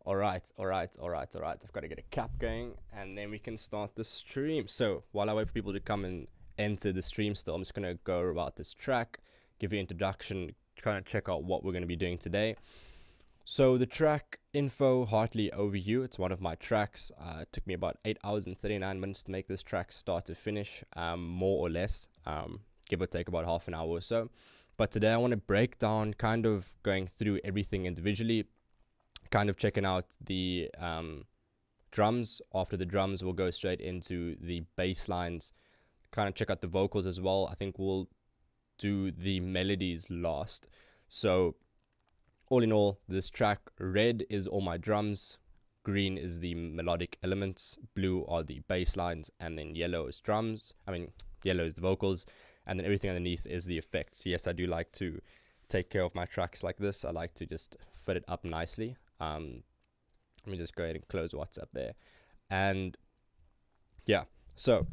All right. I've got to get a cap going and then we can start the stream. So while I wait for people to come and enter the stream still, I'm just going to go about this track, give you an introduction, kind of check out what we're going to be doing today. So the track info, Hartley overview, it's one of my tracks. It took me about 8 hours and 39 minutes to make this track start to finish, more or less, give or take about half an hour or so. But today I want to break down, kind of going through everything individually, kind of checking out the drums. After the drums, we'll go straight into the bass lines, kind of check out the vocals as well. I think we'll do the melodies last. So all in all, this track, red is all my drums, green is the melodic elements, blue are the bass lines, and then yellow is yellow is the vocals, and then everything underneath is the effects. Yes, I do like to take care of my tracks like this. I like to just fit it up nicely. Let me just go ahead and close WhatsApp there. And yeah, so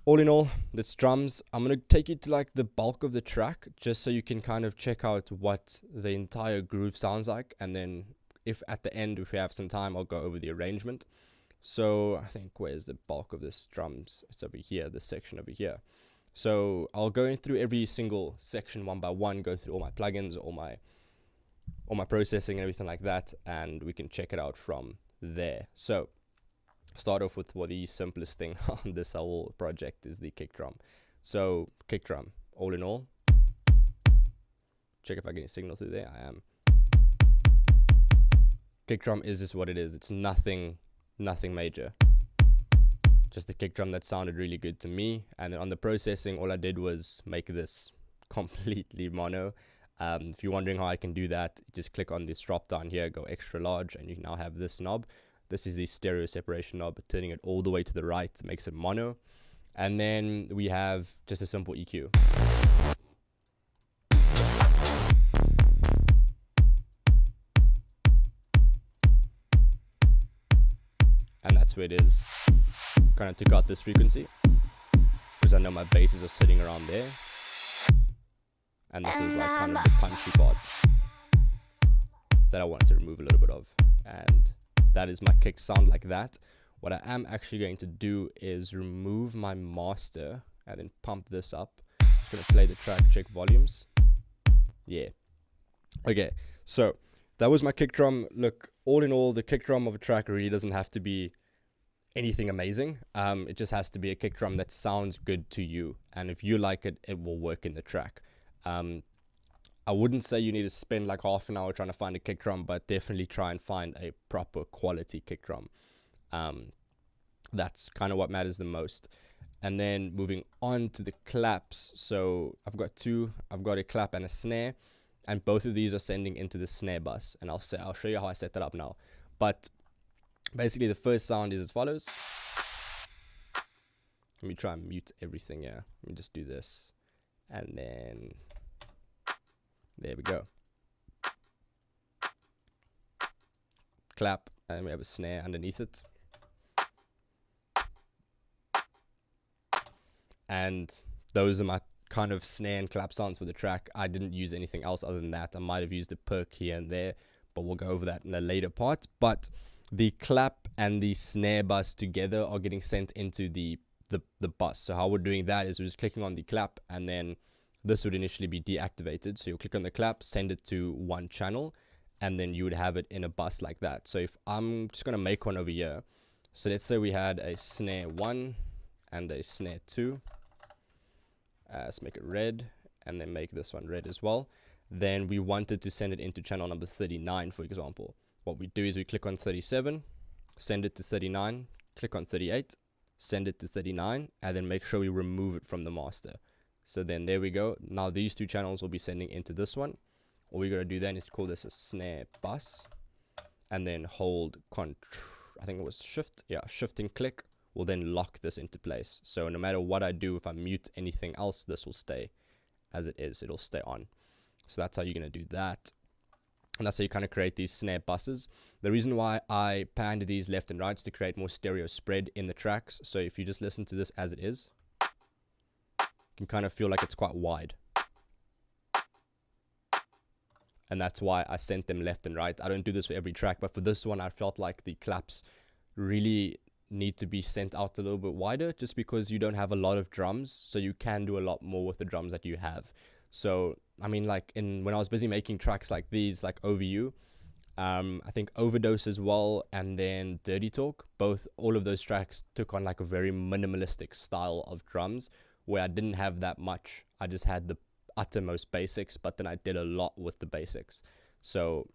all in all, this drums. I'm going to take you to like the bulk of the track just so you can kind of check out what the entire groove sounds like. And then if at the end, if we have some time, I'll go over the arrangement. So I think where's the bulk of this drums? It's over here, this section over here. So I'll go through every single section one by one, go through all my plugins, all my processing and everything like that, and we can check it out from there. So start off with the simplest thing on this whole project is the kick drum. So kick drum, all in all, check if I get a signal through there. I am. Kick drum is just what it is. It's nothing major. Just the kick drum that sounded really good to me. And then on the processing, all I did was make this completely mono. If you're wondering how I can do that, just click on this drop down here, go extra large, and you now have this knob. This is the stereo separation knob, turning it all the way to the right makes it mono. And then we have just a simple EQ. And that's where it is. Kind of took out this frequency because I know my basses are sitting around there. And this is like kind of the punchy part that I wanted to remove a little bit of. And that is my kick sound like that. What I am actually going to do is remove my master and then pump this up. Just going to play the track, check volumes. Yeah. Okay, so that was my kick drum. Look, all in all, the kick drum of a track really doesn't have to be anything amazing. It just has to be a kick drum that sounds good to you. And if you like it, it will work in the track. I wouldn't say you need to spend like half an hour trying to find a kick drum, but definitely try and find a proper quality kick drum. That's kind of what matters the most. And then moving on to the claps. So I've got two. I've got a clap and a snare, and both of these are sending into the snare bus. And I'll show you how I set that up now. But basically, the first sound is as follows. Let me try and mute everything here. Let me just do this, and then there we go. Clap, and we have a snare underneath it. And those are my kind of snare and clap sounds for the track. I didn't use anything else other than that. I might have used a perk here and there, but we'll go over that in a later part. But the clap and the snare bus together are getting sent into the bus. So how we're doing that is we're just clicking on the clap, and then this would initially be deactivated. So you'll click on the clap, send it to one channel, and then you would have it in a bus like that. So if I'm just going to make one over here. So let's say we had a snare 1 and a snare 2. Let's make it red, and then make this one red as well. Then we wanted to send it into channel number 39, for example. What we do is we click on 37, send it to 39, click on 38, send it to 39, and then make sure we remove it from the master. So then there we go. Now these two channels will be sending into this one. All we're going to do then is call this a snare bus, and then hold I think it was shift and click will then lock this into place. So no matter what I do, if I mute anything else, this will stay as it is. It'll stay on. So that's how you're going to do that. And that's how you kind of create these snare buses. The reason why I panned these left and right is to create more stereo spread in the tracks. So if you just listen to this as it is, you can kind of feel like it's quite wide. and that's why I sent them left and right. I don't do this for every track, but for this one I felt like the claps really need to be sent out a little bit wider, just because you don't have a lot of drums, so you can do a lot more with the drums that you have. So I mean, like when I was busy making tracks like these, like OVU, I think Overdose as well, and then Dirty Talk, all of those tracks took on like a very minimalistic style of drums, where I didn't have that much. I just had the uttermost basics, but then I did a lot with the basics. So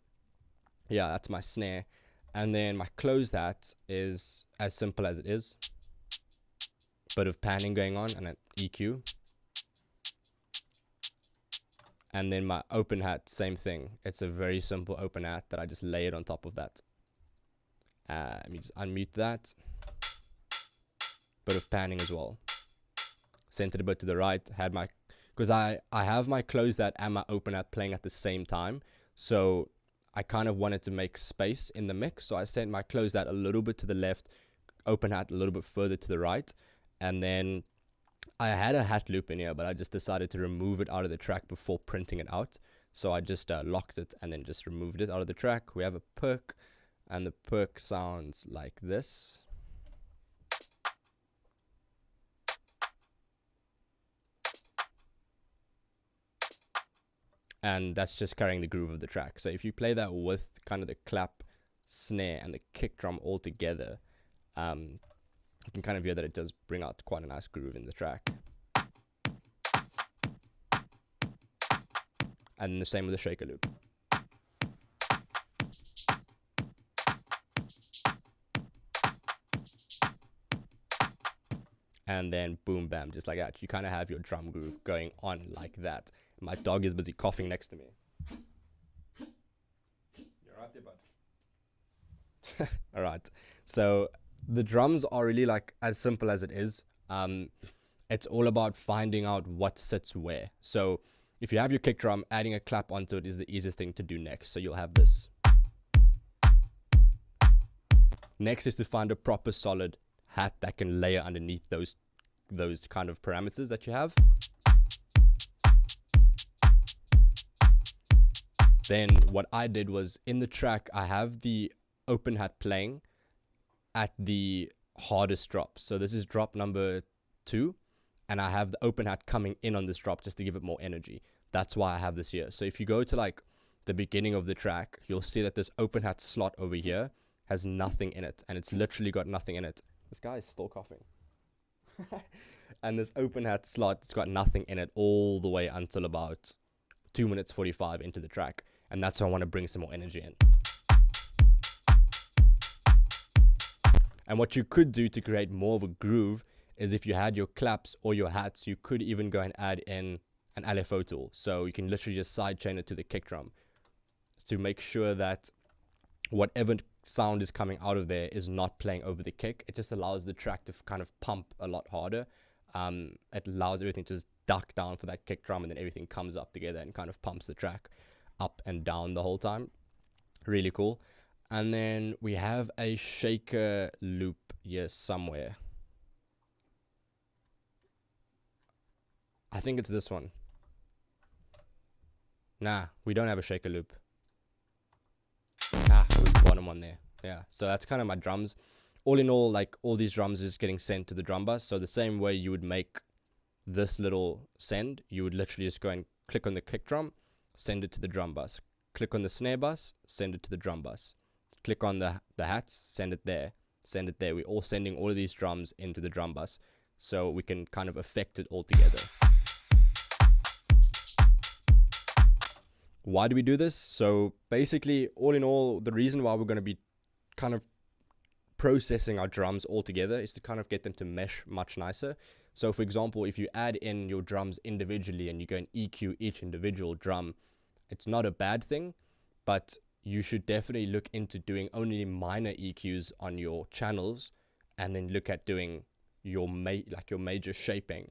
yeah, that's my snare. And then my close hat is as simple as it is. Bit of panning going on and an EQ. And then my open hat, same thing. It's a very simple open hat that I just layered on top of that. Let me just unmute that. Bit of panning as well. Centered a bit to the right. Because I have my closed hat and my open hat playing at the same time. So I kind of wanted to make space in the mix. So I sent my closed hat a little bit to the left, open hat a little bit further to the right. And then I had a hat loop in here, but I just decided to remove it out of the track before printing it out. So I just locked it and then just removed it out of the track. We have a perk, and the perk sounds like this. And that's just carrying the groove of the track. So if you play that with kind of the clap, snare, and the kick drum all together, you can kind of hear that it does bring out quite a nice groove in the track. And the same with the shaker loop. And then boom, bam, just like that. You kind of have your drum groove going on like that. My dog is busy coughing next to me. You're right there, bud. All right. So the drums are really like as simple as it is. It's all about finding out what sits where. So if you have your kick drum, adding a clap onto it is the easiest thing to do next. So you'll have this. Next is to find a proper solid hat that can layer underneath those kind of parameters that you have. Then what I did was, in the track, I have the open hat playing at the hardest drop. So this is drop number 2, and I have the open hat coming in on this drop just to give it more energy. That's why I have this here. So if you go to like the beginning of the track, you'll see that this open hat slot over here has nothing in it, and it's literally got nothing in it. This guy is still coughing. And this open hat slot, it's got nothing in it all the way until about 2 minutes 45 into the track. And that's why I want to bring some more energy in. And what you could do to create more of a groove is, if you had your claps or your hats, you could even go and add in an LFO tool. So you can literally just sidechain it to the kick drum to make sure that whatever sound is coming out of there is not playing over the kick. It just allows the track to kind of pump a lot harder. It allows everything to just duck down for that kick drum, and then everything comes up together and kind of pumps the track up and down the whole time. Really cool. And then we have a shaker loop here somewhere. I think it's this one. Nah, we don't have a shaker loop. Ah, it was the bottom one there. Yeah, so that's kind of my drums. All in all, like, all these drums is getting sent to the drum bus. So the same way you would make this little send, you would literally just go and click on the kick drum, send it to the drum bus. Click on the snare bus, send it to the drum bus. Click on the hats, send it there, send it there. We're all sending all of these drums into the drum bus, so we can kind of affect it all together. Why do we do this? So basically, all in all, the reason why we're going to be kind of processing our drums all together is to kind of get them to mesh much nicer. So for example, if you add in your drums individually and you go and EQ each individual drum, it's not a bad thing, but you should definitely look into doing only minor EQs on your channels, and then look at doing your major shaping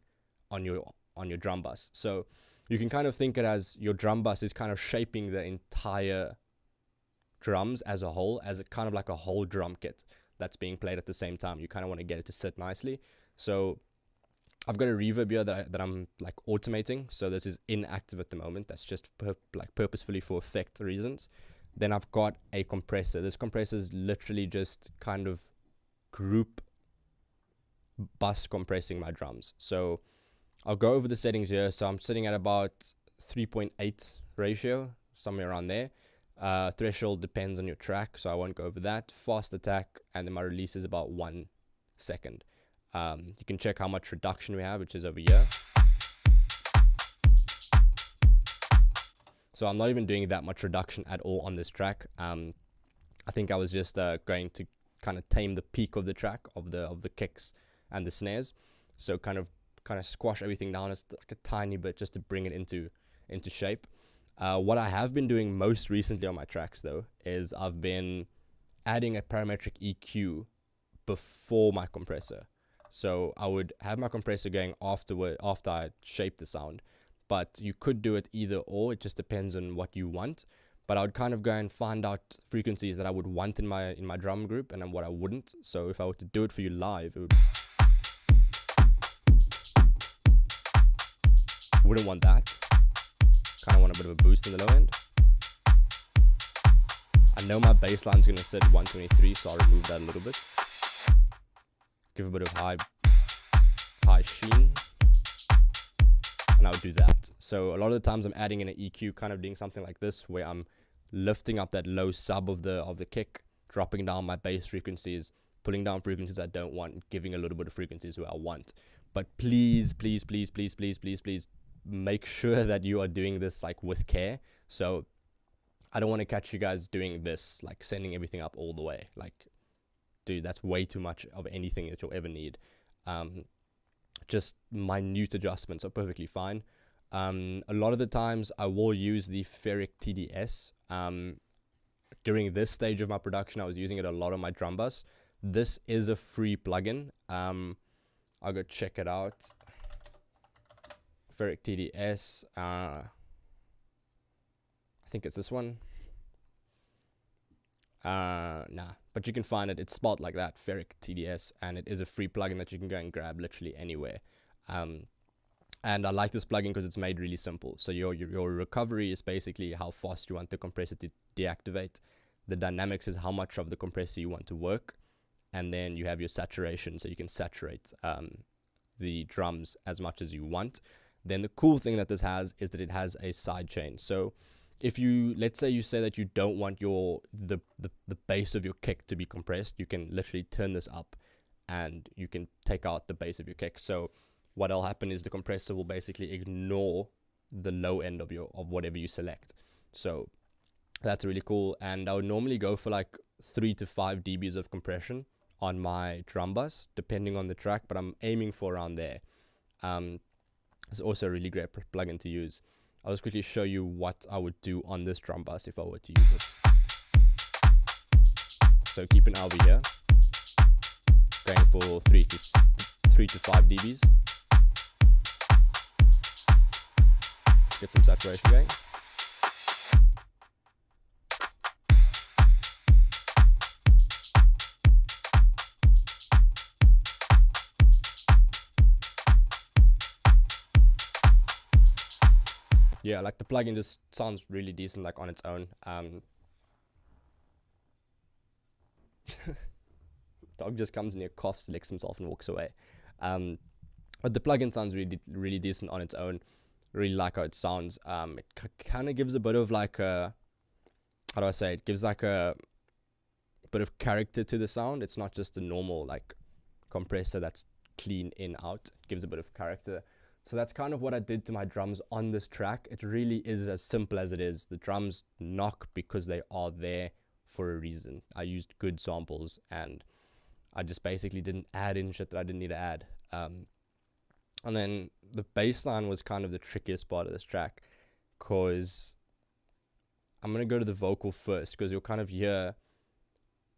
on your drum bus. So you can kind of think it as your drum bus is kind of shaping the entire drums as a whole, as a kind of like a whole drum kit that's being played at the same time. You kind of want to get it to sit nicely. So I've got a reverb here that I'm like automating. So this is inactive at the moment. That's just purposefully for effect reasons. Then I've got a compressor. This compressor is literally just kind of group bus compressing my drums. So I'll go over the settings here. So I'm sitting at about 3.8 ratio, somewhere around there. Threshold depends on your track, so I won't go over that. Fast attack, and then my release is about 1 second. You can check how much reduction we have, which is over here. So I'm not even doing that much reduction at all on this track. I think I was just going to kind of tame the peak of the track, of the kicks and the snares. So kind of squash everything down as like a tiny bit, just to bring it into shape. What I have been doing most recently on my tracks, though, is I've been adding a parametric EQ before my compressor. So I would have my compressor going after I shape the sound, but you could do it either or. It just depends on what you want. But I would kind of go and find out frequencies that I would want in my drum group, and then what I wouldn't. So if I were to do it for you live, wouldn't want that. Kind of want a bit of a boost in the low end. I know my bass line's going to sit 123, so I'll remove that a little bit. Give a bit of high sheen, and I'll do that. So a lot of the times I'm adding in an EQ, kind of doing something like this, where I'm lifting up that low sub of the kick, dropping down my bass frequencies, pulling down frequencies I don't want, giving a little bit of frequencies where I want. But please, please, please, please, please, please, please, make sure that you are doing this like with care. So I don't want to catch you guys doing this, like sending everything up all the way. Like, dude, that's way too much of anything that you'll ever need. Just minute adjustments are perfectly fine. A lot of the times I will use the ferric TDS. During this stage of my production, I was using it a lot on my drum bus. This is a free plugin. I'll go check it out. Ferric TDS. I think it's this one. Nah, but you can find it. It's spelled like that, Ferric TDS, and it is a free plugin that you can go and grab literally anywhere. And I like this plugin because it's made really simple. So your recovery is basically how fast you want the compressor to deactivate. The dynamics is how much of the compressor you want to work, and then you have your saturation, so you can saturate the drums as much as you want. Then the cool thing that this has is that it has a side chain. So if you, let's say you say that you don't want the bass of your kick to be compressed, you can literally turn this up and you can take out the bass of your kick. So what'll happen is the compressor will basically ignore the low end of whatever you select. So that's really cool. And I would normally go for like 3 to 5 dBs of compression on my drum bus, depending on the track, but I'm aiming for around there. It's also a really great plugin to use. I'll just quickly show you what I would do on this drum bus if I were to use it. So keep an LV here, going for 3 to 5 dBs. Get some saturation going. Yeah, like the plugin just sounds really decent, like on its own. Dog just comes in here, coughs, licks himself, and walks away. But the plugin sounds really decent on its own. Really like how it sounds. It kind of gives a bit of like a, how do I say it? It gives like a bit of character to the sound. It's not just a normal like compressor that's clean in out. It gives a bit of character. So that's kind of what I did to my drums on this track. It really is as simple as it is. The drums knock because they are there for a reason. I used good samples and I just basically didn't add in shit that I didn't need to add. And then the bass line was kind of the trickiest part of this track, because I'm going to go to the vocal first, because you'll kind of hear,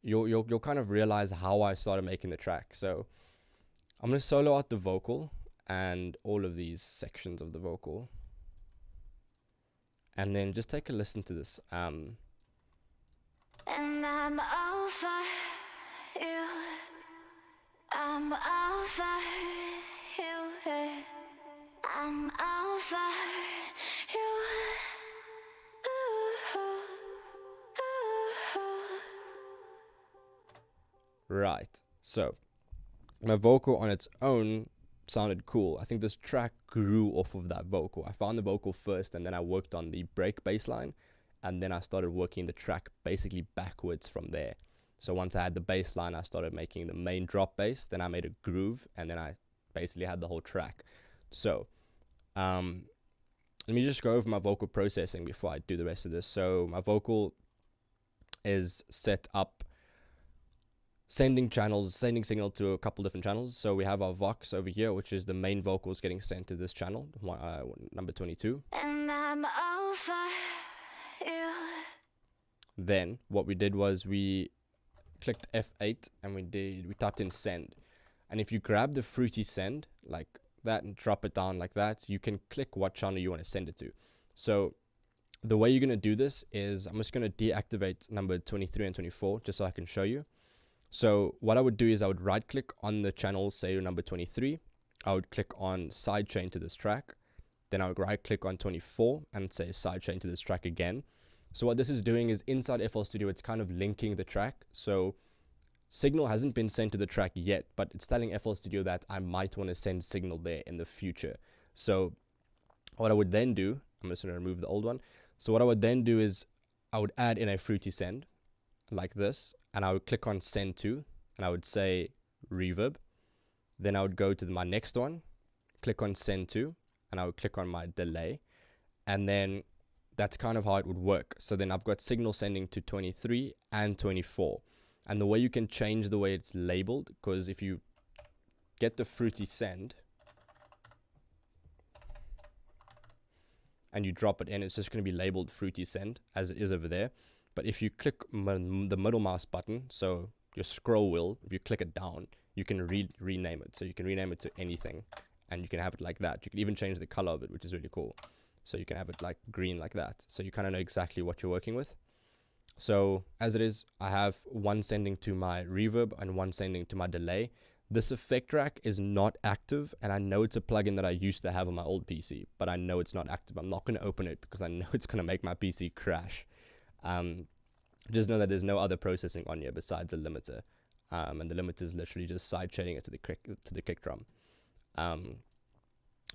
you'll kind of realize how I started making the track. So I'm going to solo out the vocal and all of these sections of the vocal, and then just take a listen to this. And I'm over you, I'm over you. I'm over you. Right. So my vocal on its own sounded cool. I think this track grew off of that vocal. I found the vocal first, and then I worked on the break bass line, and then I started working the track basically backwards from there. So once I had the bass line, I started making the main drop bass, then I made a groove, and then I basically had the whole track. So let me just go over my vocal processing before I do the rest of this. So my vocal is set up sending signal to a couple different channels. So we have our Vox over here, which is the main vocals getting sent to this channel, number 22. And I'm over you. Then what we did was we clicked F8 and we typed in send. And if you grab the fruity send like that and drop it down like that, you can click what channel you want to send it to. So the way you're going to do this is I'm just going to deactivate number 23 and 24 just so I can show you. So what I would do is I would right click on the channel, say number 23. I would click on sidechain to this track. Then I would right click on 24 and say sidechain to this track again. So what this is doing is inside FL Studio, it's kind of linking the track. So signal hasn't been sent to the track yet, but it's telling FL Studio that I might want to send signal there in the future. So what I would then do, I'm just going to remove the old one. So what I would then do is I would add in a fruity send like this, and I would click on send to, and I would say reverb. Then I would go to my next one, click on send to, and I would click on my delay. And then that's kind of how it would work. So then I've got signal sending to 23 and 24. And the way you can change the way it's labeled, because if you get the fruity send and you drop it in, it's just going to be labeled fruity send as it is over there. But if you click the middle mouse button, so your scroll wheel, if you click it down, you can rename it. So you can rename it to anything, and you can have it like that. You can even change the color of it, which is really cool. So you can have it like green like that. So you kind of know exactly what you're working with. So as it is, I have one sending to my reverb and one sending to my delay. This effect rack is not active, and I know it's a plugin that I used to have on my old PC, but I know it's not active. I'm not going to open it because I know it's going to make my PC crash. Just know that there's no other processing on here besides a limiter, and the limiter is literally just side chaining it to the kick drum.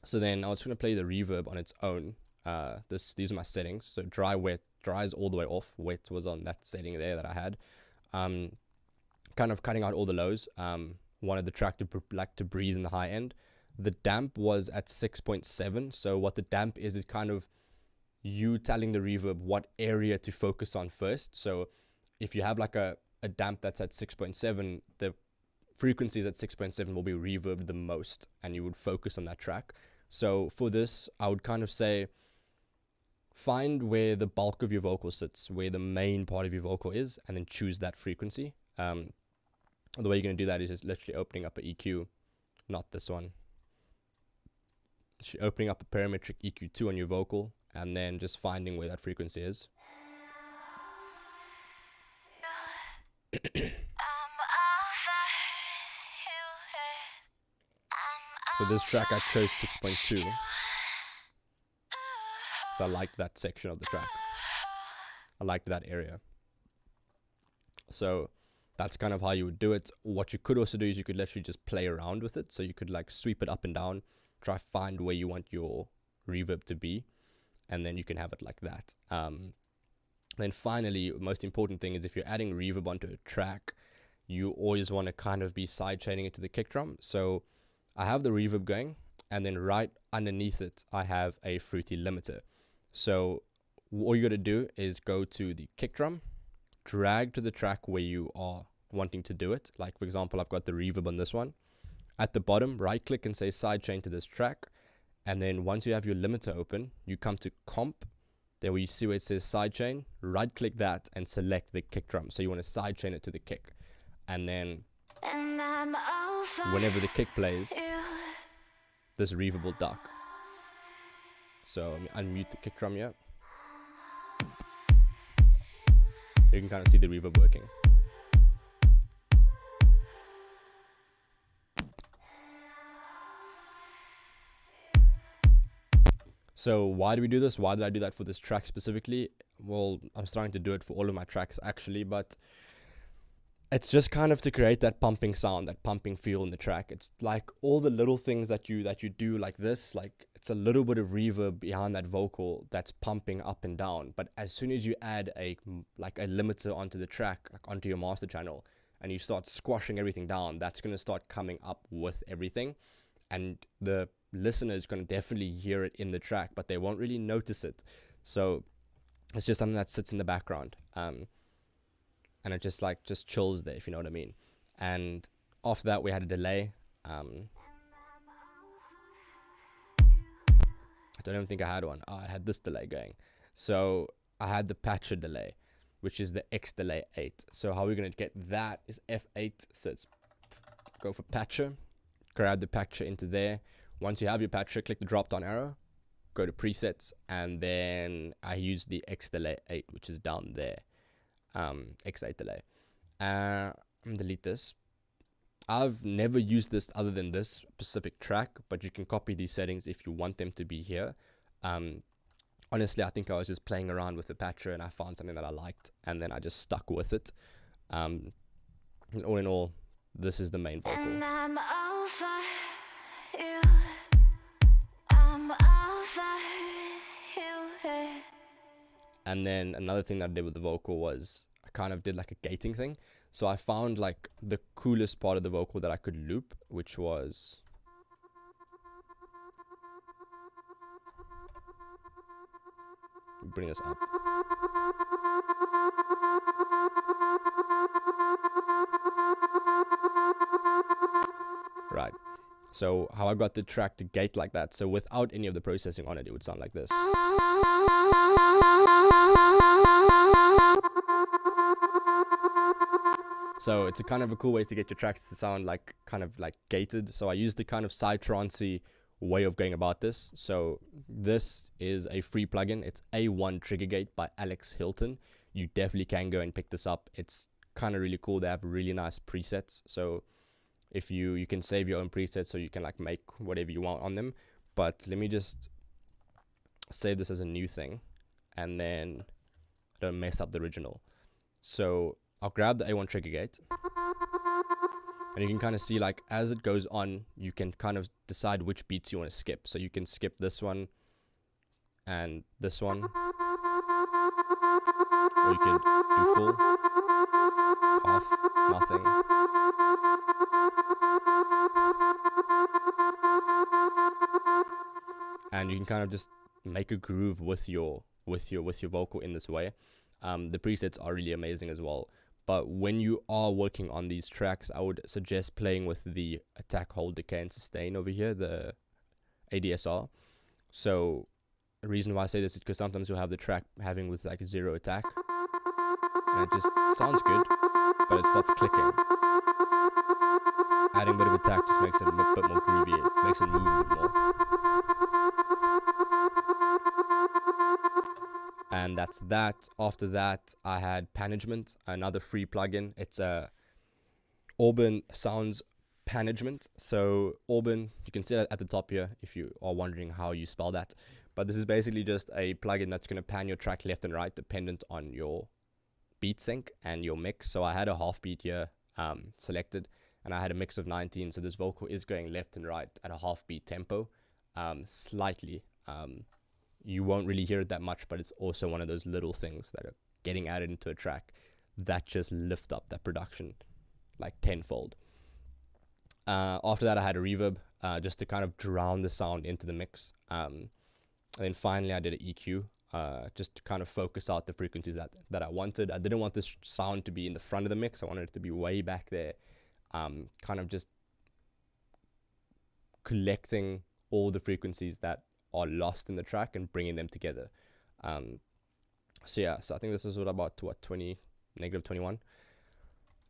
So then I was going to play the reverb on its own. These are my settings. So dry, wet. Dry is all the way off. Wet was on that setting there that I had. Kind of cutting out all the lows. Wanted the track to breathe in the high end. The damp was at 6.7. So what the damp is kind of you telling the reverb what area to focus on first. So if you have like a damp that's at 6.7, the frequencies at 6.7 will be reverbed the most, and you would focus on that track. So for this, I would kind of say, find where the bulk of your vocal sits, where the main part of your vocal is, and then choose that frequency. The way you're going to do that is just literally opening up an EQ, not this one. Opening up a parametric EQ2 on your vocal, and then just finding where that frequency is. So this track I chose 6.2. So I liked that section of the track. I liked that area. So that's kind of how you would do it. What you could also do is you could literally just play around with it. So you could like sweep it up and down, try find where you want your reverb to be, and then you can have it like that. Then finally, most important thing is if you're adding reverb onto a track, you always want to kind of be side chaining it to the kick drum. So I have the reverb going, and then right underneath it, I have a fruity limiter. So all you got to do is go to the kick drum, drag to the track where you are wanting to do it. Like for example, I've got the reverb on this one. At the bottom, right click and say sidechain to this track. And then once you have your limiter open, you come to comp. Then where you see where it says sidechain, right click that and select the kick drum. So you want to sidechain it to the kick. And then whenever the kick plays, this reverb will duck. So let me unmute the kick drum here. You can kind of see the reverb working. So why do we do this? Why did I do that for this track specifically? Well, I'm starting to do it for all of my tracks actually, but it's just kind of to create that pumping sound, that pumping feel in the track. It's like all the little things that you do like this, like it's a little bit of reverb behind that vocal that's pumping up and down. But as soon as you add a limiter onto the track, like onto your master channel, and you start squashing everything down, that's going to start coming up with everything, and the listener is going to definitely hear it in the track, but they won't really notice it. So it's just something that sits in the background. And it just chills there, if you know what I mean. And after that, we had a delay. I don't even think I had one. I had this delay going. So I had the patcher delay, which is the X delay 8. So how we're going to get that is F8. So it's go for patcher, grab the patcher into there. Once you have your patcher, click the drop down arrow, go to presets, and then I use the X delay 8, which is down there. X8 delay. Delete this. I've never used this other than this specific track, but you can copy these settings if you want them to be here. Honestly, I think I was just playing around with the patcher and I found something that I liked, and then I just stuck with it. All in all, this is the main vocal. And I'm over you. I'm over you. And then another thing that I did with the vocal was I kind of did like a gating thing. So I found like the coolest part of the vocal that I could loop, which was bring this up. Right. So how I got the track to gate like that, so without any of the processing on it, it would sound like this. So it's a kind of a cool way to get your tracks to sound like kind of like gated. So I used the kind of psytrance-y way of going about this. So this is a free plugin. It's A1 Trigger Gate by Alex Hilton. You definitely can go and pick this up. It's kind of really cool. They have really nice presets. So if you can save your own presets, so you can like make whatever you want on them. But let me just save this as a new thing, and then don't mess up the original. So I'll grab the A1 Trigger Gate, and you can kind of see like as it goes on, you can kind of decide which beats you want to skip. So you can skip this one and this one, or you can do full, half, nothing. And you can kind of just make a groove with your vocal in this way. The presets are really amazing as well. But when you are working on these tracks, I would suggest playing with the attack, hold, decay, and sustain over here, the ADSR. So the reason why I say this is because sometimes you'll have the track having with like 0 attack, and it just sounds good, but it starts clicking. Adding a bit of attack just makes it a bit more groovy. It makes it move a bit more. And that's that. After that, I had Panagement, another free plugin. It's a Auburn Sounds Panagement. So Auburn, you can see that at the top here if you are wondering how you spell that. But this is basically just a plugin that's going to pan your track left and right dependent on your beat sync and your mix. So I had a half beat here selected, and I had a mix of 19. So this vocal is going left and right at a half beat tempo, slightly. You won't really hear it that much, but it's also one of those little things that are getting added into a track that just lift up that production like tenfold. After that, I had a reverb just to kind of drown the sound into the mix. And then finally, I did an EQ just to kind of focus out the frequencies that I wanted. I didn't want this sound to be in the front of the mix. I wanted it to be way back there, kind of just collecting all the frequencies that are lost in the track and bringing them together. So I think this is about 20, negative 21.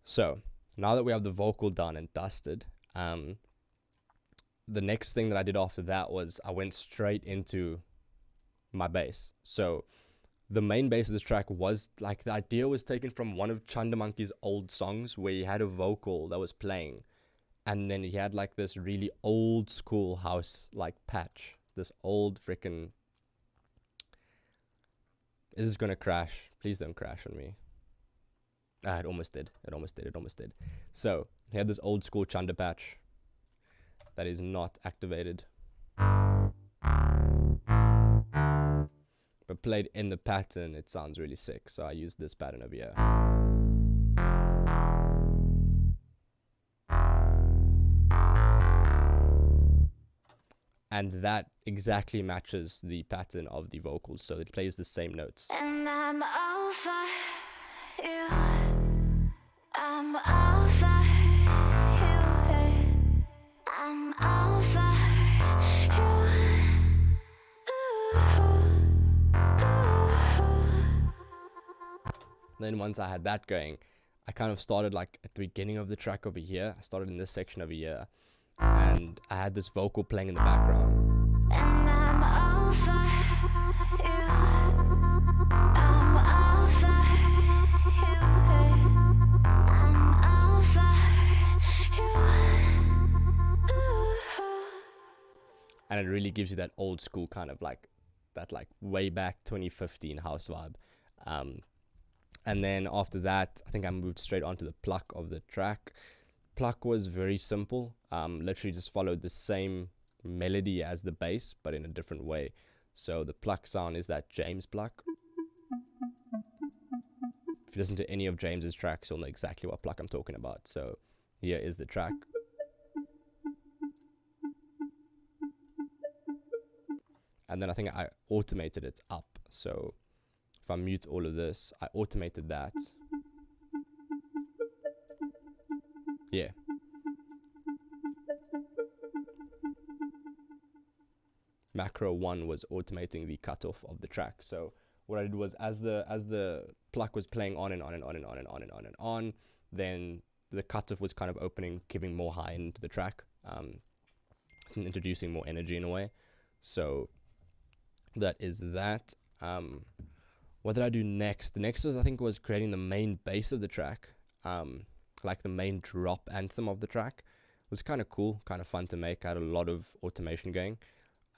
So now that we have the vocal done and dusted, the next thing that I did after that was I went straight into my bass. So the main bass of this track was like, the idea was taken from one of Chanda Monkey's old songs where he had a vocal that was playing, and then he had like this really old school house like patch, this old freaking Is this gonna crash? Please don't crash on me. Ah, it almost did. It almost did. It almost did. So, he had this old school chunder patch that is not activated. But played in the pattern, it sounds really sick. So I used this pattern over here. And that exactly matches the pattern of the vocals, so it plays the same notes. And I'm over you. I'm over you. I'm over you. Then once I had that going, I kind of started like at the beginning of the track over here. I started in this section over here, and I had this vocal playing in the background. And I'm over you. I'm over you. I'm over you. And it really gives you that old school kind of like that like way back 2015 house vibe. And then after that, I think I moved straight onto the pluck of the track. Pluck was very simple. Literally just followed the same melody as the bass, but in a different way. So the pluck sound is that James pluck. If you listen to any of James's tracks, you'll know exactly what pluck I'm talking about. So here is the track. And then I think I automated it up. So if I mute all of this, I automated that. Yeah. Macro 1 was automating the cutoff of the track. So what I did was as the pluck was playing on and on and on and on and on and on and on, then the cutoff was kind of opening, giving more high into the track, introducing more energy in a way. So that is that. What did I do next? The next was, I think, was creating the main bass of the track, like the main drop anthem of the track. It was kind of cool, kind of fun to make. I had a lot of automation going.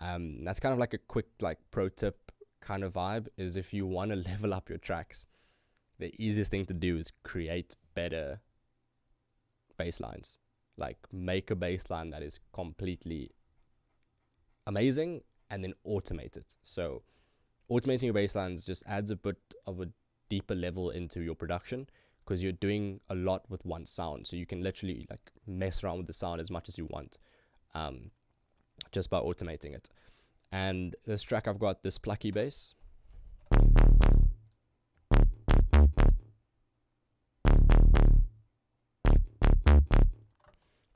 That's kind of like a quick like pro tip kind of vibe, is if you want to level up your tracks, the easiest thing to do is create better bass lines. Like make a bass line that is completely amazing and then automate it. So automating your bass lines just adds a bit of a deeper level into your production, because you're doing a lot with one sound. So you can literally like mess around with the sound as much as you want, just by automating it. And this track, I've got this plucky bass.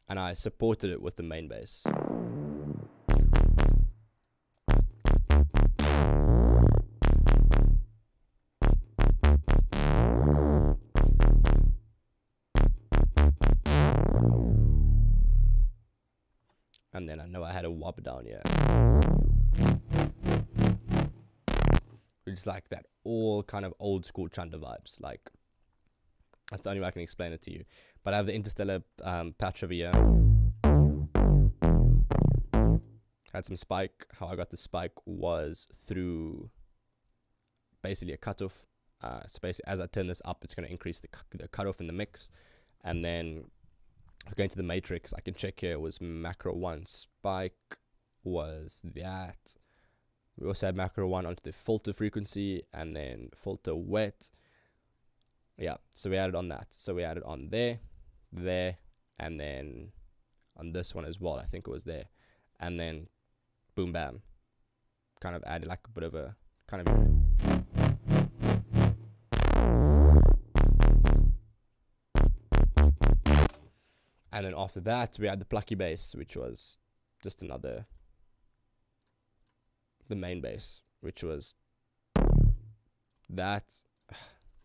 And I supported it with the main bass. And then I know I had a wobble down here. It's like that all kind of old school chunder vibes. Like, that's the only way I can explain it to you. But I have the interstellar patch over here. Had some spike. How I got the spike was through basically a cutoff. So basically, as I turn this up, it's going to increase the cutoff in the mix. And then going to the matrix, I can check here. It was macro 1 spike was that. We also had macro 1 onto the filter frequency, and then filter wet. Yeah, so we added on that. So we added on there, and then on this one as well. I think it was there. And then boom bam. Kind of added like a bit of a kind of. And then after that, we had the plucky bass, which was just the main bass, which was that.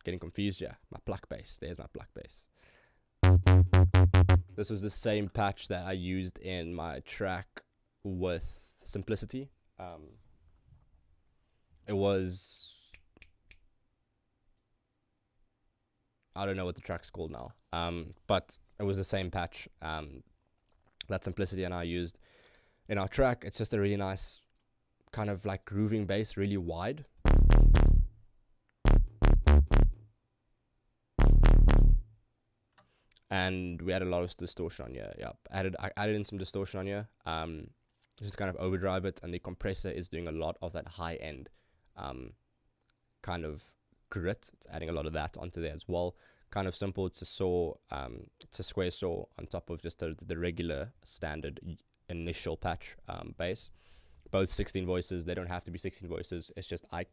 Getting confused, yeah. My pluck bass. There's my pluck bass. This was the same patch that I used in my track with Simplicity. It was, I don't know what the track's called now, but it was the same patch that Simplicity and I used in our track. It's just a really nice kind of like grooving bass, really wide. and we had a lot of distortion on here. Yep, I added in some distortion on here. Just to kind of overdrive it, and the compressor is doing a lot of that high end kind of grit. It's adding a lot of that onto there as well. Kind of simple. It's a saw, it's a square saw on top of just the regular standard initial patch bass. Both 16 voices. They don't have to be 16 voices. It's just my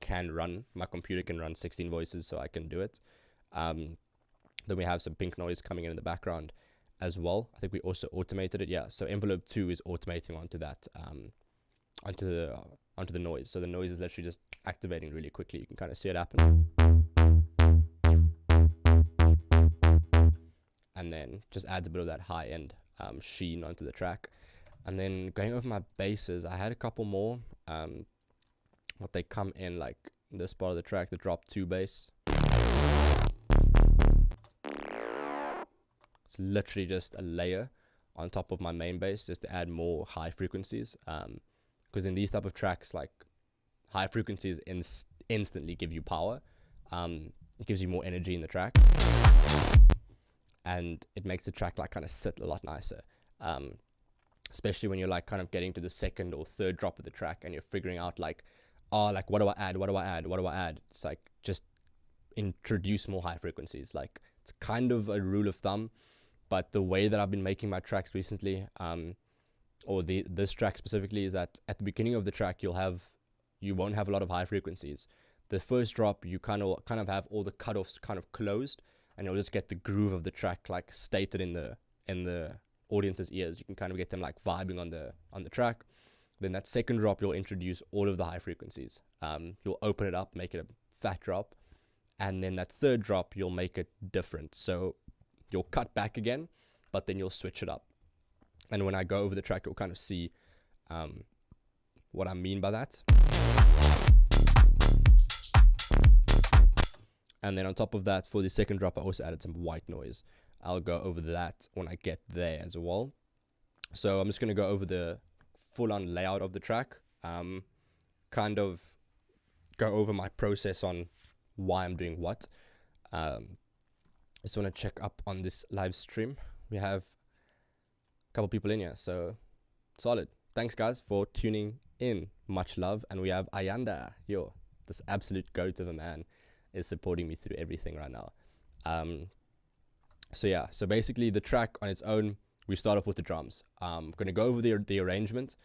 computer can run 16 voices, so I can do it. Then we have some pink noise coming in the background as well. I think we also automated it. Yeah, so envelope 2 is automating onto that, onto the noise. So the noise is literally just activating really quickly. You can kind of see it happen. And then just adds a bit of that high end sheen onto the track. And then going over my basses, I had a couple more. What they come in like this part of the track, the drop 2 bass. It's literally just a layer on top of my main bass just to add more high frequencies. Because in these type of tracks, like high frequencies instantly give you power. It gives you more energy in the track. And it makes the track like kind of sit a lot nicer. Especially when you're like kind of getting to the second or third drop of the track and you're figuring out like, like what do I add? It's like just introduce more high frequencies. Like it's kind of a rule of thumb, but the way that I've been making my tracks recently, or this track specifically, is that at the beginning of the track you won't have a lot of high frequencies. The first drop you kind of have all the cutoffs kind of closed, and you'll just get the groove of the track like stated in the audience's ears. You can kind of get them like vibing on the track. Then that second drop you'll introduce all of the high frequencies. You'll open it up, make it a fat drop, and then that third drop you'll make it different. So you'll cut back again, but then you'll switch it up. And when I go over the track, you'll kind of see what I mean by that. And then on top of that, for the second drop, I also added some white noise. I'll go over that when I get there as well. So I'm just going to go over the full-on layout of the track. Kind of go over my process on why I'm doing what. Just want to check up on this live stream. We have a couple people in here, so solid. Thanks, guys, for tuning in. Much love. And we have Ayanda, this absolute goat of a man, is supporting me through everything right now. So basically the track on its own, we start off with the drums. I'm going to go over the arrangement.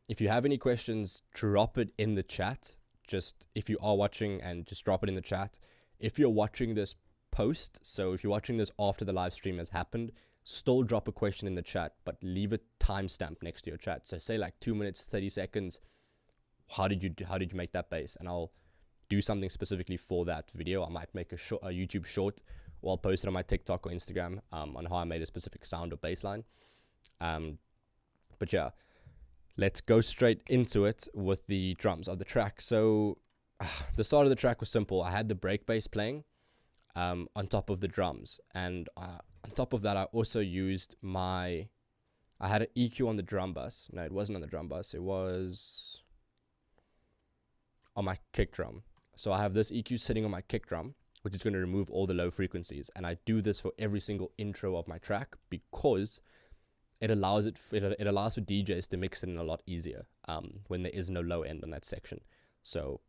If you have any questions, drop it in the chat. Just if you are watching, and just drop it in the chat. If you're watching this post, so if you're watching this after the live stream has happened, still drop a question in the chat, but leave a timestamp next to your chat. So say like 2 minutes, 30 seconds. How did you make that bass? And I'll do something specifically for that video. I might make a YouTube short, or I'll post it on my TikTok or Instagram on how I made a specific sound or bass line. But yeah, let's go straight into it with the drums of the track. So the start of the track was simple. I had the break bass playing on top of the drums, and on top of that I also used I had an EQ on the drum bus. No, it wasn't on the drum bus, it was on my kick drum. So I have this EQ sitting on my kick drum, which is going to remove all the low frequencies. And I do this for every single intro of my track because it allows for DJs to mix it in a lot easier when there is no low end on that section. So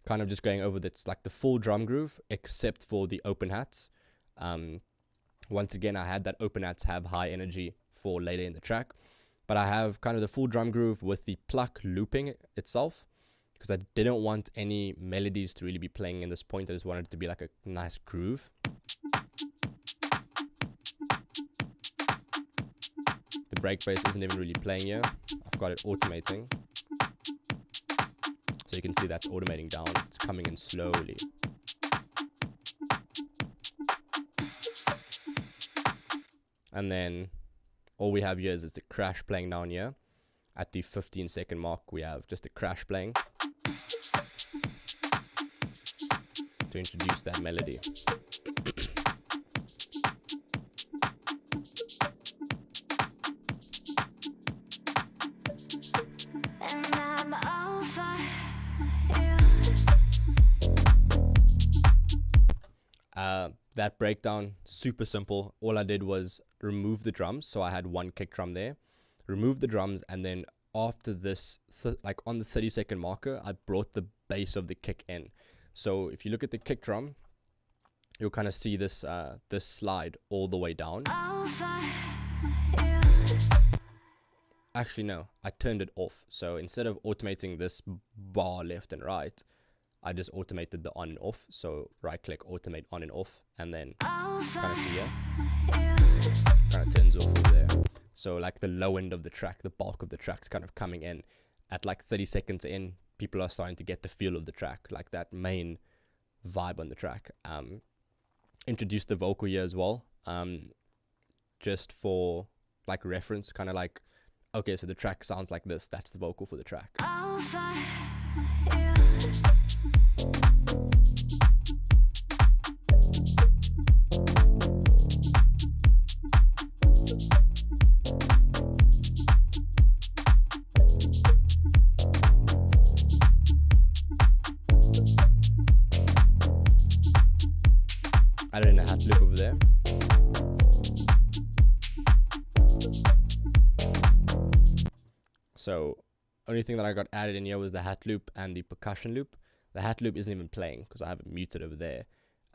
kind of just going over that's like the full drum groove, except for the open hats. Once again, I had that open hats have high energy for later in the track, but I have kind of the full drum groove with the pluck looping itself, because I didn't want any melodies to really be playing in this point. I just wanted it to be like a nice groove. The break bass isn't even really playing here. I've got it automating. So you can see that's automating down. It's coming in slowly. And then all we have here is the crash playing down here. At the 15-second mark, we have just a crash playing to introduce that melody. And I'm over you. that breakdown, super simple. All I did was remove the drums. So I had one kick drum there, remove the drums, and then after this, like on the 30-second marker, I brought the bass of the kick in. So if you look at the kick drum, you'll kind of see this this slide all the way down. Actually, no, I turned it off. So instead of automating this bar left and right, I just automated the on and off. So right click, automate on and off, and then kind of see here, kind of turns off over there. So like the low end of the track, the bulk of the track's kind of coming in at like 30 seconds in. People are starting to get the feel of the track, like that main vibe on the track. Introduce the vocal here as well, just for like reference, kind of like, okay, so the track sounds like this, that's the vocal for the track. Added in a hat loop over there. So only thing that I got added in here was the hat loop and the percussion loop. The hat loop isn't even playing because I have it muted over there,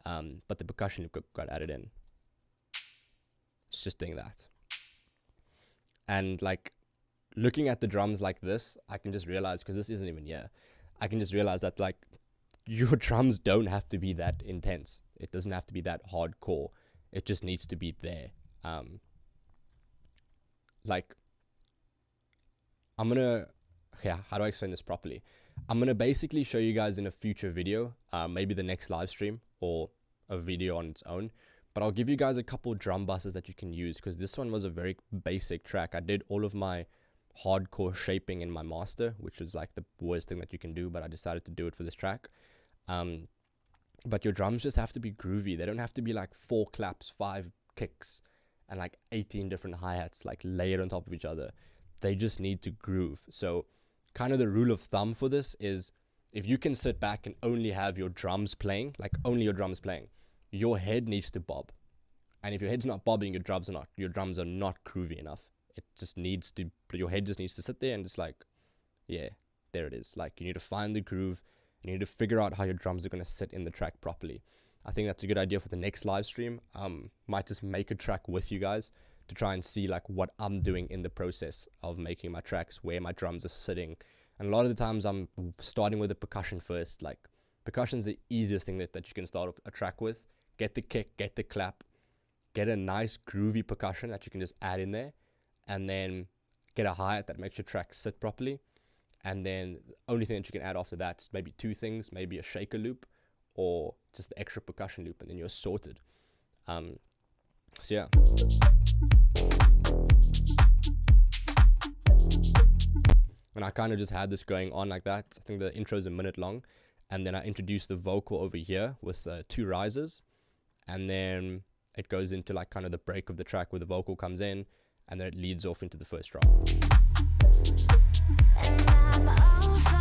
but the percussion loop got added in. It's just doing that. And like looking at the drums like this, I can just realize, because this isn't even here, I can just realize that like your drums don't have to be that intense. It doesn't have to be that hardcore. It just needs to be there. Like, I'm gonna, yeah, how do I explain this properly? I'm gonna basically show you guys in a future video, maybe the next live stream or a video on its own, but I'll give you guys a couple drum buses that you can use, because this one was a very basic track. I did all of my hardcore shaping in my master, which was like the worst thing that you can do, but I decided to do it for this track. But your drums just have to be groovy. They don't have to be like 4 claps, 5 kicks, and like 18 different hi-hats like layered on top of each other. They just need to groove. So kind of the rule of thumb for this is, if you can sit back and only have your drums playing, like only your drums playing, your head needs to bob. And if your head's not bobbing, your drums are not groovy enough. It just needs to, your head just needs to sit there and just like, yeah, there it is. Like, you need to find the groove. You need to figure out how your drums are going to sit in the track properly. I think that's a good idea for the next live stream. Might just make a track with you guys to try and see like what I'm doing in the process of making my tracks, where my drums are sitting. And a lot of the times I'm starting with the percussion first. Like, percussion's the easiest thing that you can start a track with. Get the kick, get the clap, get a nice groovy percussion that you can just add in there, and then get a hi-hat that makes your track sit properly. And then the only thing that you can add after that is maybe 2 things, maybe a shaker loop or just the extra percussion loop, and then you're sorted. So yeah. And I kind of just had this going on like that. I think the intro is a minute long, and then I introduced the vocal over here with 2 rises, and then it goes into like kind of the break of the track where the vocal comes in, and then it leads off into the first drop. And I'm over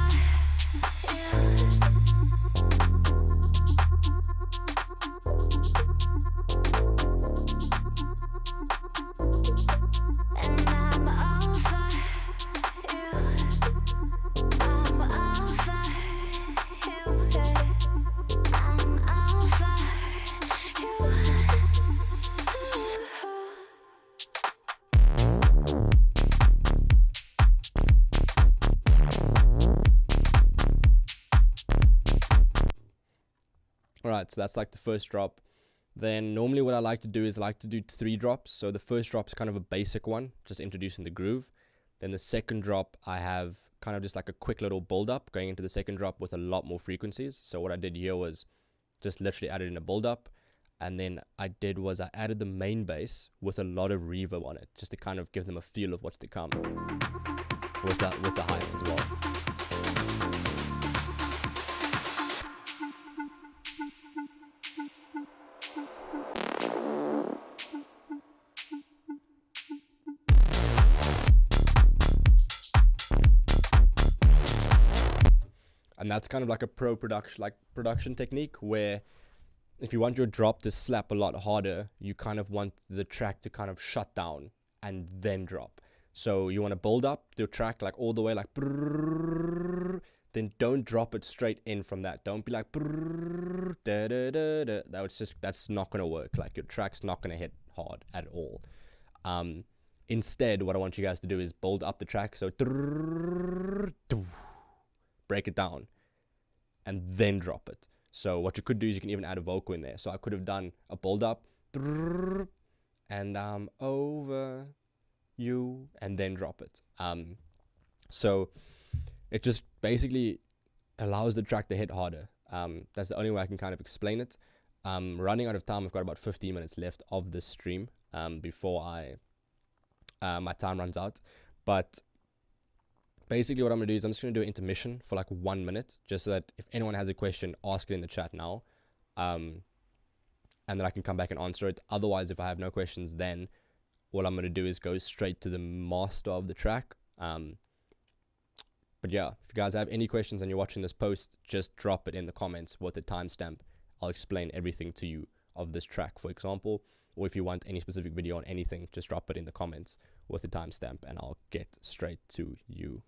Alright, so that's like the first drop. Then normally what I like to do is I like to do 3 drops. So the first drop is kind of a basic one, just introducing the groove. Then the second drop, I have kind of just like a quick little build up going into the second drop with a lot more frequencies. So what I did here was just literally added in a build up. And then I added the main bass with a lot of reverb on it, just to kind of give them a feel of what's to come with the hi-hats as well. And that's kind of like a production technique, where if you want your drop to slap a lot harder, you kind of want the track to kind of shut down and then drop. So you want to build up your track like all the way, like brrrr, then don't drop it straight in from that. Don't be like brrrr, da, da, da, da. That's not gonna work. Like your track's not gonna hit hard at all. Instead, what I want you guys to do is build up the track. So break it down and then drop it. So what you could do is you can even add a vocal in there. So I could have done a build up and over you and then drop it. So it just basically allows the track to hit harder. That's the only way I can kind of explain it. Running out of time. I've got about 15 minutes left of this stream before my time runs out. But basically what I'm going to do is I'm just going to do an intermission for like 1 minute, just so that if anyone has a question, ask it in the chat now. And then I can come back and answer it. Otherwise, if I have no questions, then all I'm going to do is go straight to the master of the track. But yeah, if you guys have any questions and you're watching this post, just drop it in the comments with the timestamp. I'll explain everything to you of this track, for example. Or if you want any specific video on anything, just drop it in the comments with the timestamp and I'll get straight to you.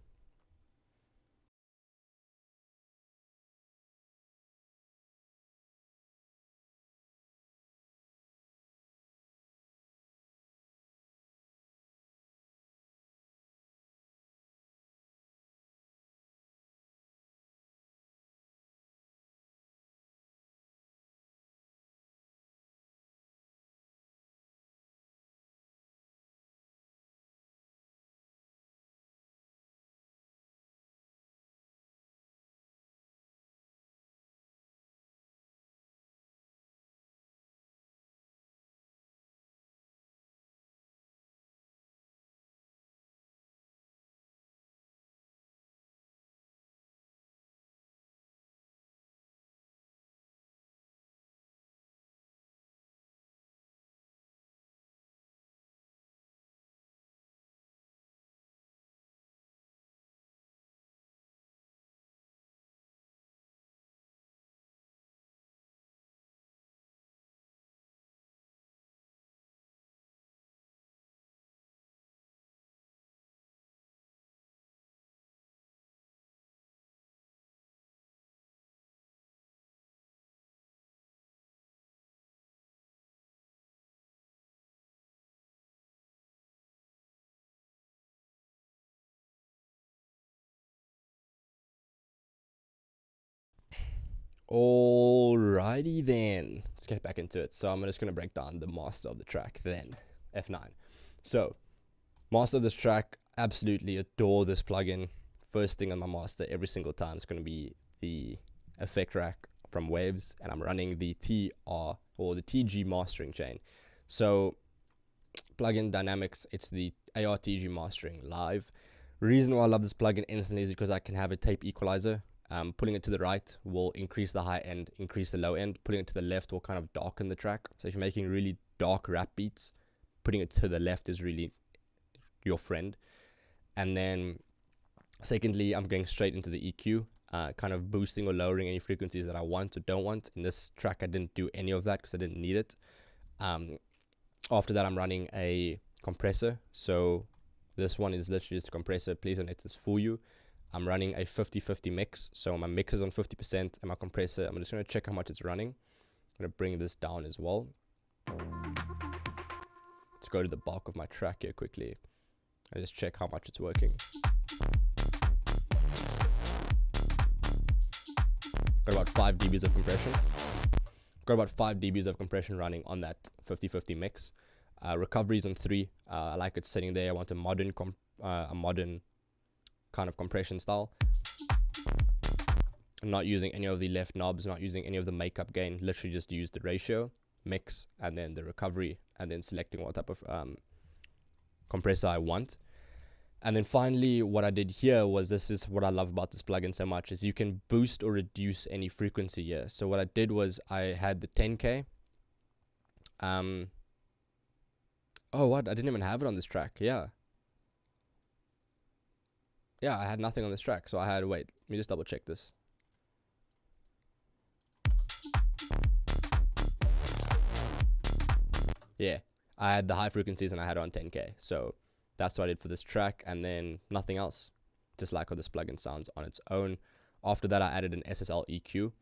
Alrighty then, let's get back into it. So I'm just going to break down the master of the track then, F9. So, master of this track, absolutely adore this plugin. First thing on my master every single time is going to be the effect rack from Waves, and I'm running the TR or the TG mastering chain. So, plugin dynamics, it's the ARTG mastering live. Reason why I love this plugin instantly is because I can have a tape equalizer. Putting it to the right will increase the high end, increase the low end. Putting it to the left will kind of darken the track. So if you're making really dark rap beats, putting it to the left is really your friend. And then secondly, I'm going straight into the EQ, kind of boosting or lowering any frequencies that I want or don't want. In this track, I didn't do any of that because I didn't need it. After that, I'm running a compressor. So this one is literally just a compressor. Please don't let this fool you. I'm running a 50-50 mix. So my mix is on 50% and my compressor, I'm just going to check how much it's running. I'm going to bring this down as well. Let's go to the bulk of my track here quickly. I just check how much it's working. Got about 5 dBs of compression. Got about 5 dBs of compression running on that 50-50 mix. Recovery is on 3. I like it sitting there. I want a modern kind of compression style. I'm not using any of the left knobs, not using any of the makeup gain. Literally just use the ratio, mix, and then the recovery, and then selecting what type of compressor I want. And then finally, what I did here was, this is what I love about this plugin so much, is you can boost or reduce any frequency here. So what I did was I had the 10K. Oh, what? I didn't even have it on this track. Yeah, I had nothing on this track. So I had, wait, let me just double check this. Yeah, I had the high frequencies and I had it on 10k. So that's what I did for this track, and then nothing else. Just like how this plugin sounds on its own. After that, I added an SSL EQ,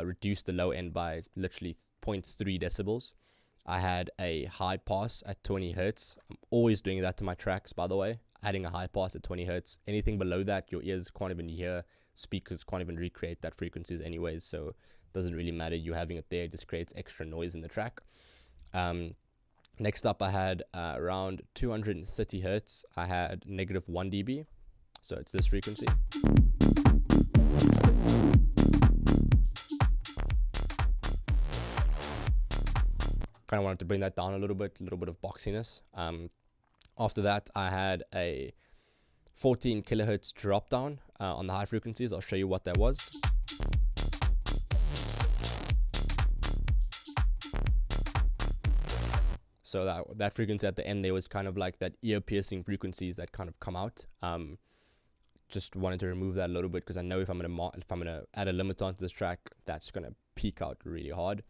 reduced the low end by literally 0.3 decibels. I had a high pass at 20 hertz. I'm always doing that to my tracks, by the way. Adding a high pass at 20 hertz. Anything below that, your ears can't even hear. Speakers can't even recreate that frequencies anyways, so it doesn't really matter you having it there. It just creates extra noise in the track. Next up, I had around 230 hertz. I had negative 1 dB, so it's this frequency. Kind of wanted to bring that down a little bit of boxiness. After that, I had a 14 kilohertz drop down on the high frequencies. I'll show you what that was. So that frequency at the end there was kind of like that ear-piercing frequencies that kind of come out. Just wanted to remove that a little bit because I know if I'm gonna add a limiter onto this track, that's gonna peak out really hard.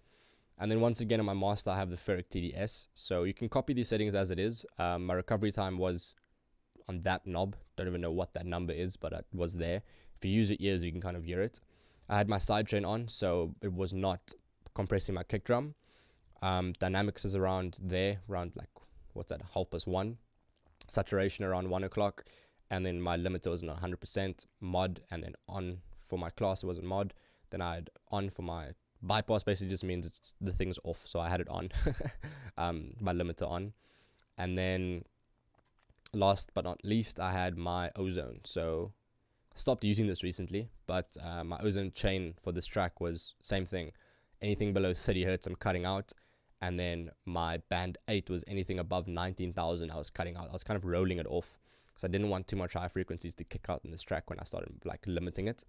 And then once again on my master, I have the ferric TDS. So you can copy these settings as it is. My recovery time was on that knob. Don't even know what that number is, but it was there. If you use your ears, you can kind of hear it. I had my sidechain on, so it was not compressing my kick drum. Dynamics is around like, what's that, 1/2+1. Saturation around 1 o'clock. And then my limiter was not 100% mod, and then on for my class, it wasn't mod. Then I had on for my bypass, basically just means the thing's off, so I had it on. My limiter on. And then last but not least, I had my ozone. So I stopped using this recently, but my ozone chain for this track was same thing. Anything below 30 hertz I'm cutting out, and then my band 8 was anything above 19,000 I was cutting out. I was kind of rolling it off because I didn't want too much high frequencies to kick out in this track when I started like limiting it.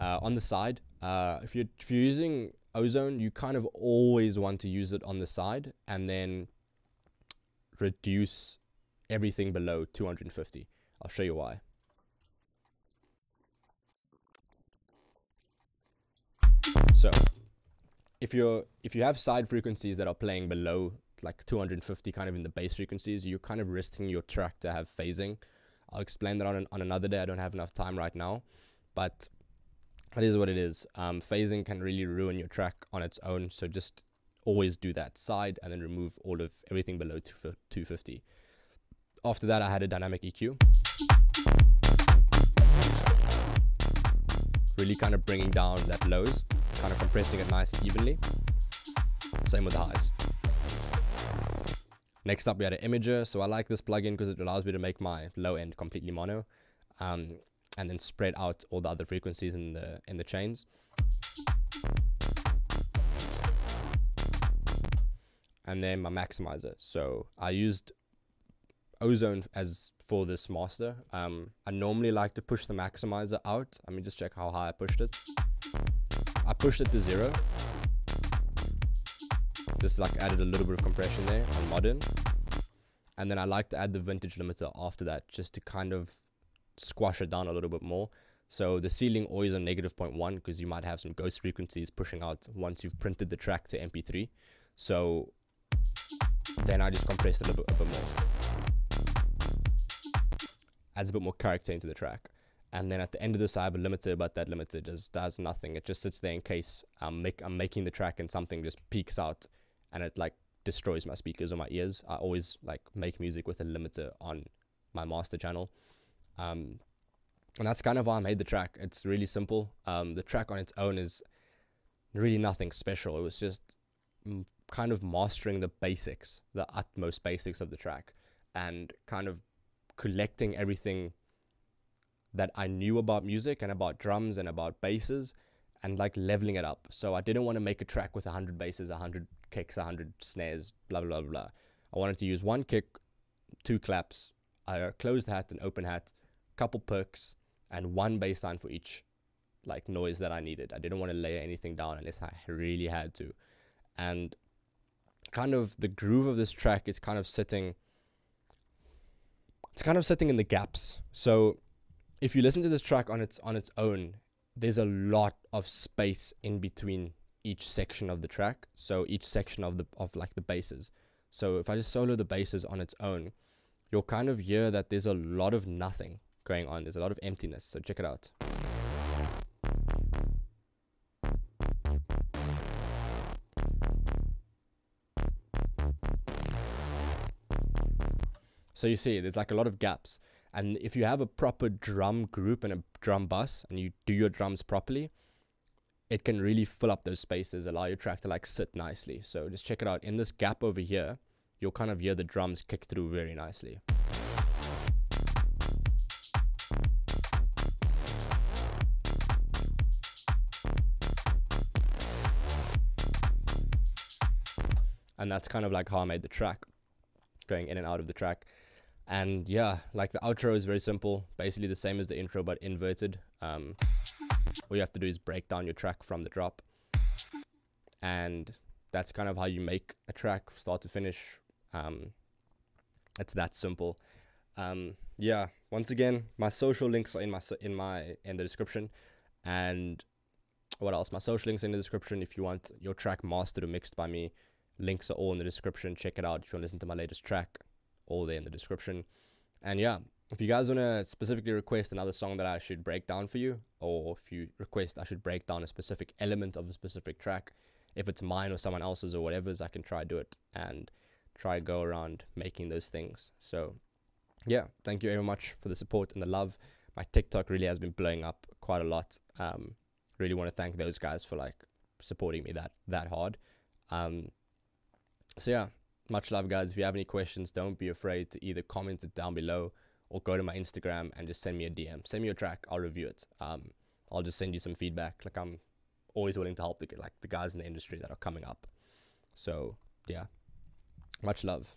On the side, if you're using ozone, you kind of always want to use it on the side and then reduce everything below 250. I'll show you why. So if you have side frequencies that are playing below like 250, kind of in the bass frequencies, you're kind of risking your track to have phasing. I'll explain that on another day. I don't have enough time right now, but it is what it is. Phasing can really ruin your track on its own, so just always do that side and then remove everything below 250. After that, I had a dynamic EQ. Really kind of bringing down that lows, kind of compressing it nice and evenly. Same with the highs. Next up, we had an imager. So I like this plugin because it allows me to make my low end completely mono, and then spread out all the other frequencies in the chains. And then my maximizer. So I used ozone as for this master. I normally like to push the maximizer out. Let me just check how high I pushed it. I pushed it to 0. Just like added a little bit of compression there on modern. And then I like to add the vintage limiter after that, just to kind of squash it down a little bit more. So the ceiling always on negative 0.1 because you might have some ghost frequencies pushing out once you've printed the track to MP3. So then I just compress it a bit more. Adds a bit more character into the track. And then at the end of this, I have a limiter, but that limiter just does nothing. It just sits there in case I'm making the track and something just peaks out and it like destroys my speakers or my ears. I always like make music with a limiter on my master channel. And that's kind of why I made the track. It's really simple. The track on its own is really nothing special. It was just kind of mastering the basics, the utmost basics of the track, and kind of collecting everything that I knew about music and about drums and about basses, and like leveling it up. So I didn't want to make a track with 100 basses, 100 kicks, 100 snares, blah, blah, blah, blah. I wanted to use 1 kick, 2 claps, a closed hat, an open hat, couple perks, and 1 bass line for each like noise that I needed. I didn't want to layer anything down unless I really had to. And kind of the groove of this track is kind of sitting in the gaps. So if you listen to this track on its own, there's a lot of space in between each section of the track. So each section of like the basses. So if I just solo the basses on its own, you'll kind of hear that there's a lot of nothing going on. There's a lot of emptiness. So check it out. So you see, there's like a lot of gaps. And if you have a proper drum group and a drum bus, and you do your drums properly, it can really fill up those spaces, allow your track to like sit nicely. So just check it out. In this gap over here, you'll kind of hear the drums kick through very nicely. And that's kind of like how I made the track, going in and out of the track. And yeah, like the outro is very simple, basically the same as the intro but inverted. All you have to do is break down your track from the drop, and that's kind of how you make a track start to finish. It's that simple. Yeah, once again, my social links are in the description. And what else? My social links in the description. If you want your track mastered or mixed by me, links are all in the description. Check it out. If you want to listen to my latest track, all there in the description. And yeah, if you guys want to specifically request another song that I should break down for you, or if you request I should break down a specific element of a specific track, if it's mine or someone else's or whatever's, I can try do it and try go around making those things. So yeah, thank you very much for the support and the love. My TikTok really has been blowing up quite a lot. Really want to thank those guys for like supporting me that hard. So yeah, much love, guys. If you have any questions, don't be afraid to either comment it down below or go to my Instagram and just send me a DM. Send me your track, I'll review it. I'll just send you some feedback. Like, I'm always willing to help the guys in the industry that are coming up. So yeah, much love.